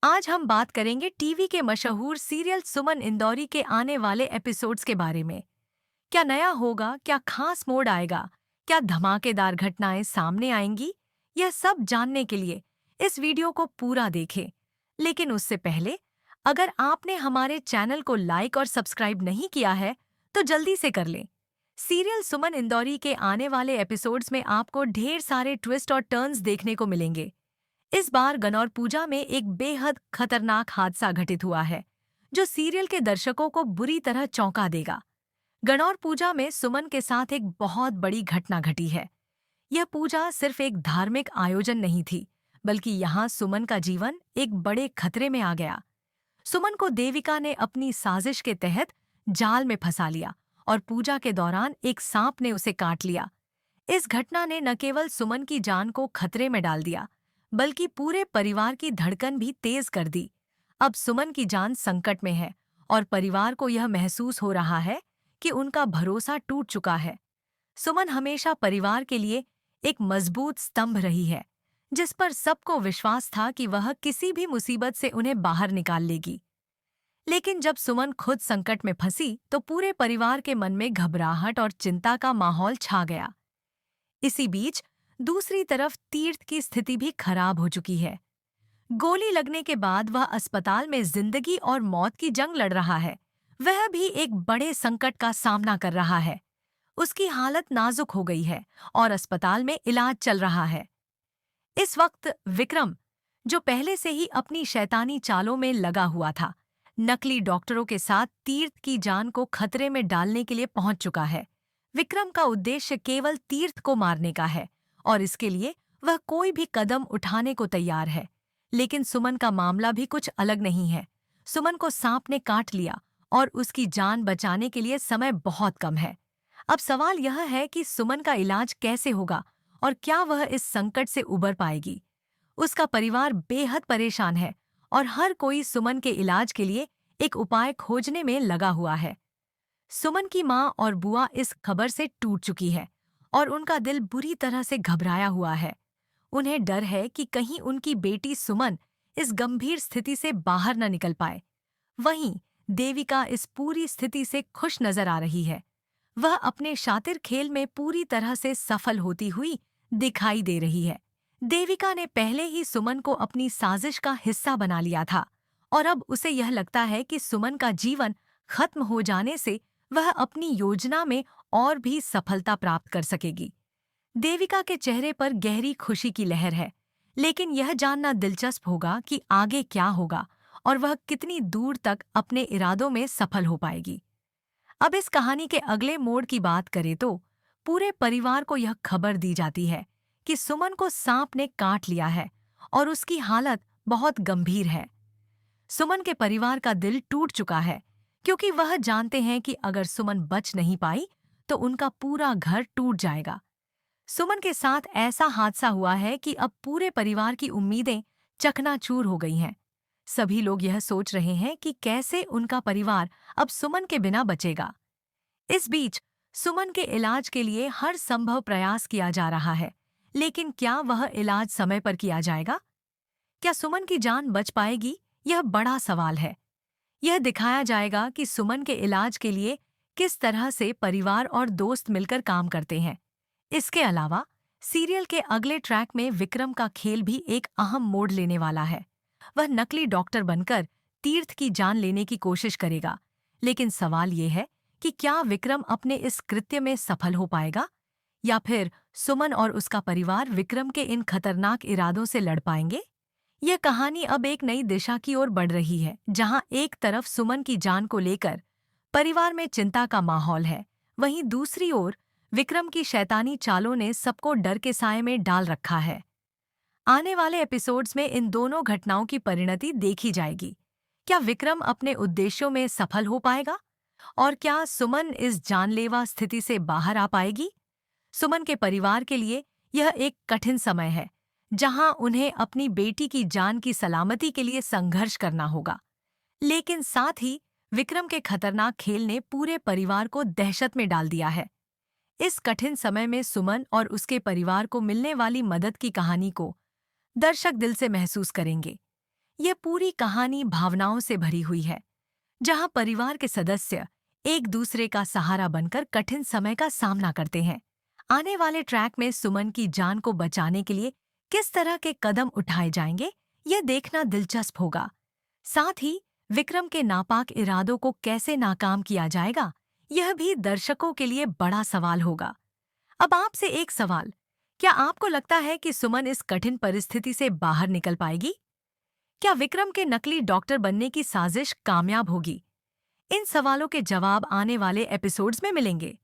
आज हम बात करेंगे टीवी के मशहूर सीरियल सुमन इंदौरी के आने वाले एपिसोड्स के बारे में। क्या नया होगा, क्या खास मोड़ आएगा, क्या धमाकेदार घटनाएं सामने आएंगी? यह सब जानने के लिए इस वीडियो को पूरा देखें। लेकिन उससे पहले, अगर आपने हमारे चैनल को लाइक और सब्सक्राइब नहीं किया है, तो जल्दी से कर लें। सीरियल सुमन इंदौरी के आने वाले एपिसोड्स में आपको ढेर सारे ट्विस्ट और टर्न्स देखने को मिलेंगे। इस बार गनौर पूजा में एक बेहद खतरनाक हादसा घटित हुआ है, जो सीरियल के दर्शकों को बुरी तरह चौंका देगा। गणौर पूजा में सुमन के साथ एक बहुत बड़ी घटना घटी है। यह पूजा सिर्फ एक धार्मिक आयोजन नहीं थी, बल्कि यहाँ सुमन का जीवन एक बड़े खतरे में आ गया। सुमन को देविका ने अपनी साजिश के तहत जाल में फंसा लिया और पूजा के दौरान एक सांप ने उसे काट लिया। इस घटना ने न केवल सुमन की जान को खतरे में डाल दिया, बल्कि पूरे परिवार की धड़कन भी तेज कर दी। अब सुमन की जान संकट में है और परिवार को यह महसूस हो रहा है कि उनका भरोसा टूट चुका है। सुमन हमेशा परिवार के लिए एक मजबूत स्तंभ रही है, जिस पर सबको विश्वास था कि वह किसी भी मुसीबत से उन्हें बाहर निकाल लेगी। लेकिन जब सुमन खुद संकट में फंसी, तो पूरे परिवार के मन में घबराहट और चिंता का माहौल छा गया। इसी बीच दूसरी तरफ तीर्थ की स्थिति भी खराब हो चुकी है। गोली लगने के बाद वह अस्पताल में जिंदगी और मौत की जंग लड़ रहा है। वह भी एक बड़े संकट का सामना कर रहा है। उसकी हालत नाजुक हो गई है और अस्पताल में इलाज चल रहा है। इस वक्त विक्रम, जो पहले से ही अपनी शैतानी चालों में लगा हुआ था, नकली डॉक्टरों के साथ तीर्थ की जान को खतरे में डालने के लिए पहुंच चुका है। विक्रम का उद्देश्य केवल तीर्थ को मारने का है और इसके लिए वह कोई भी कदम उठाने को तैयार है। लेकिन सुमन का मामला भी कुछ अलग नहीं है। सुमन को सांप ने काट लिया और उसकी जान बचाने के लिए समय बहुत कम है। अब सवाल यह है कि सुमन का इलाज कैसे होगा और क्या वह इस संकट से उबर पाएगी। उसका परिवार बेहद परेशान है और हर कोई सुमन के इलाज के लिए एक उपाय खोजने में लगा हुआ है। सुमन की माँ और बुआ इस खबर से टूट चुकी है और उनका दिल बुरी तरह से घबराया हुआ है। उन्हें डर है कि कहीं उनकी बेटी सुमन इस गंभीर स्थिति से बाहर न निकल पाए। वहीं देविका इस पूरी स्थिति से खुश नजर आ रही है। वह अपने शातिर खेल में पूरी तरह से सफल होती हुई दिखाई दे रही है। देविका ने पहले ही सुमन को अपनी साजिश का हिस्सा बना लिया था और अब उसे यह लगता है कि सुमन का जीवन खत्म हो जाने से वह अपनी योजना में और भी सफलता प्राप्त कर सकेगी। देविका के चेहरे पर गहरी खुशी की लहर है, लेकिन यह जानना दिलचस्प होगा कि आगे क्या होगा और वह कितनी दूर तक अपने इरादों में सफल हो पाएगी। अब इस कहानी के अगले मोड़ की बात करें तो पूरे परिवार को यह खबर दी जाती है कि सुमन को सांप ने काट लिया है और उसकी हालत बहुत गंभीर है। सुमन के परिवार का दिल टूट चुका है, क्योंकि वह जानते हैं कि अगर सुमन बच नहीं पाई तो उनका पूरा घर टूट जाएगा। सुमन के साथ ऐसा हादसा हुआ है कि अब पूरे परिवार की उम्मीदें चकनाचूर हो गई हैं। सभी लोग यह सोच रहे हैं कि कैसे उनका परिवार अब सुमन के बिना बचेगा। इस बीच सुमन के इलाज के लिए हर संभव प्रयास किया जा रहा है, लेकिन क्या वह इलाज समय पर किया जाएगा? क्या सुमन की जान बच पाएगी? यह बड़ा सवाल है। यह दिखाया जाएगा कि सुमन के इलाज के लिए किस तरह से परिवार और दोस्त मिलकर काम करते हैं। इसके अलावा सीरियल के अगले ट्रैक में विक्रम का खेल भी एक अहम मोड़ लेने वाला है। वह नकली डॉक्टर बनकर तीर्थ की जान लेने की कोशिश करेगा, लेकिन सवाल ये है कि क्या विक्रम अपने इस कृत्य में सफल हो पाएगा, या फिर सुमन और उसका परिवार विक्रम के इन खतरनाक इरादों से लड़ पाएंगे। यह कहानी अब एक नई दिशा की ओर बढ़ रही है, जहां एक तरफ सुमन की जान को लेकर परिवार में चिंता का माहौल है, वहीं दूसरी ओर विक्रम की शैतानी चालों ने सबको डर के साए में डाल रखा है। आने वाले एपिसोड्स में इन दोनों घटनाओं की परिणति देखी जाएगी। क्या विक्रम अपने उद्देश्यों में सफल हो पाएगा और क्या सुमन इस जानलेवा स्थिति से बाहर आ पाएगी? सुमन के परिवार के लिए यह एक कठिन समय है, जहां उन्हें अपनी बेटी की जान की सलामती के लिए संघर्ष करना होगा। लेकिन साथ ही विक्रम के खतरनाक खेल ने पूरे परिवार को दहशत में डाल दिया है। इस कठिन समय में सुमन और उसके परिवार को मिलने वाली मदद की कहानी को दर्शक दिल से महसूस करेंगे। यह पूरी कहानी भावनाओं से भरी हुई है, जहां परिवार के सदस्य एक दूसरे का सहारा बनकर कठिन समय का सामना करते हैं। आने वाले ट्रैक में सुमन की जान को बचाने के लिए किस तरह के कदम उठाए जाएंगे, यह देखना दिलचस्प होगा। साथ ही विक्रम के नापाक इरादों को कैसे नाकाम किया जाएगा, यह भी दर्शकों के लिए बड़ा सवाल होगा। अब आपसे एक सवाल, क्या आपको लगता है कि सुमन इस कठिन परिस्थिति से बाहर निकल पाएगी? क्या विक्रम के नकली डॉक्टर बनने की साजिश कामयाब होगी? इन सवालों के जवाब आने वाले एपिसोड्स में मिलेंगे।